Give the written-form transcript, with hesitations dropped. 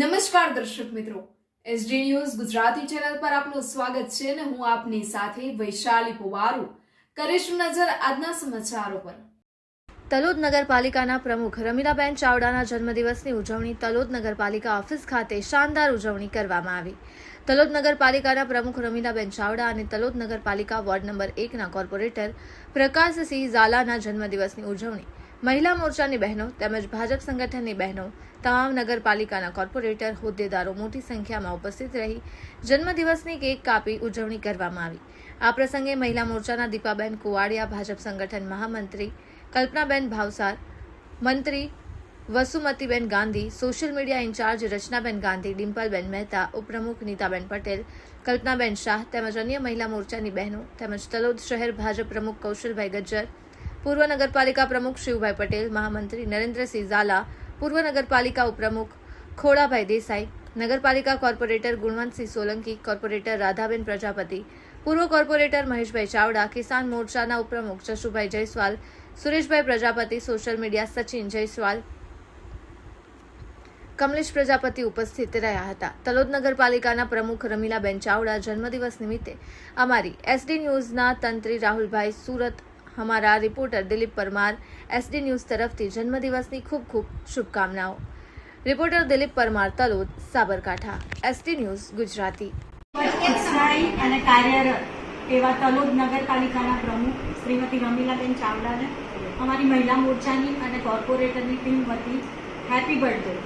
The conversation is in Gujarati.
નમસ્કાર દર્શક મિત્રો, એસડી ન્યૂઝ ગુજરાતી ચેનલ પર આપનું સ્વાગત છે અને હું આપની સાથે વૈશાલી પુવારુ કરીશું નજર આજના સમાચારો પર। તલોદ નગરપાલિકાના પ્રમુખ રમીલાબેન ચાવડાના જન્મદિવસની ઉજવણી તલોદ નગરપાલિકા ઓફિસ ખાતે શાનદાર ઉજવણી કરવામાં આવી। તલોદ નગરપાલિકાના પ્રમુખ રમીલાબેન ચાવડા અને તલોદ નગરપાલિકા વોર્ડ નંબર 1ના કોર્પોરેટર પ્રકાશસિંહ ઝાલાના જન્મદિવસની ઉજવણી મહિલા મોરચાની બહેનો તેમજ ભાજપ સંગઠનની બહેનો તમામ નગરપાલિકાના કોર્પોરેટર હોદ્દેદારો મોટી સંખ્યામાં ઉપસ્થિત રહી જન્મદિવસની કેક કાપી ઉજવણી કરવામાં આવી। આ પ્રસંગે મહિલા મોરચાના દીપાબેન કુવાડિયા, ભાજપ સંગઠન મહામંત્રી કલ્પનાબેન ભાવસાર, મંત્રી વસુમતીબેન Gandhi, social media in charge રચનાબેન Gandhi, ડિમ્પલબેન Mehta, ઉપપ્રમુખ નીતાબેન પટેલ, કલ્પનાબેન શાહ તેમજ અન્ય મહિલા મોરચાની બહેનો તેમજ તલોદ શહેર ભાજપ પ્રમુખ કૌશલભાઈ ગજ્જર, પૂર્વ નગરપાલિકા પ્રમુખ શિવભાઈ પટેલ, મહામંત્રી નરેન્દ્રસિંહ ઝાલા, પૂર્વ નગરપાલિકા ઉપપ્રમુખ ખોડાભાઈ દેસાઈ, નગરપાલિકા કોર્પોરેટર ગુણવંતસિંહ સોલંકી, કોર્પોરેટર રાધાબેન પ્રજાપતિ, પૂર્વ કોર્પોરેટર મહેશભાઈ ચાવડા, કિસાન મોરચાના ઉપપ્રમુખ જશુભાઈ જયસ્વાલ, સુરેશભાઈ પ્રજાપતિ, સોશિયલ મીડિયા સચિન જયસ્વાલ, કમલેશ પ્રજાપતિ ઉપસ્થિત રહ્યા હતા। તલોદ નગરપાલિકાના પ્રમુખ રમીલાબેન ચાવડા જન્મદિવસ નિમિત્તે અમારી એસડી ન્યૂઝના તંત્રી રાહુલભાઈ સુરત, हमारा reporter Dilip Parmar SD news तरफથી જન્મદિવસની ખૂબ ખૂબ શુભકામનાઓ। Reporter Dilip Parmar, Talod, Sabarkantha, SD news Gujarati. ઉત્સાહી અને કાર્યરત એવા તલોદ નગરપાલિકાના પ્રમુખ શ્રીમતી રમીલાબેન ચાવડાને અમારી મહિલા મોરચાની અને કોર્પોરેટરની ટીમ વતી હેપી બર્થડે।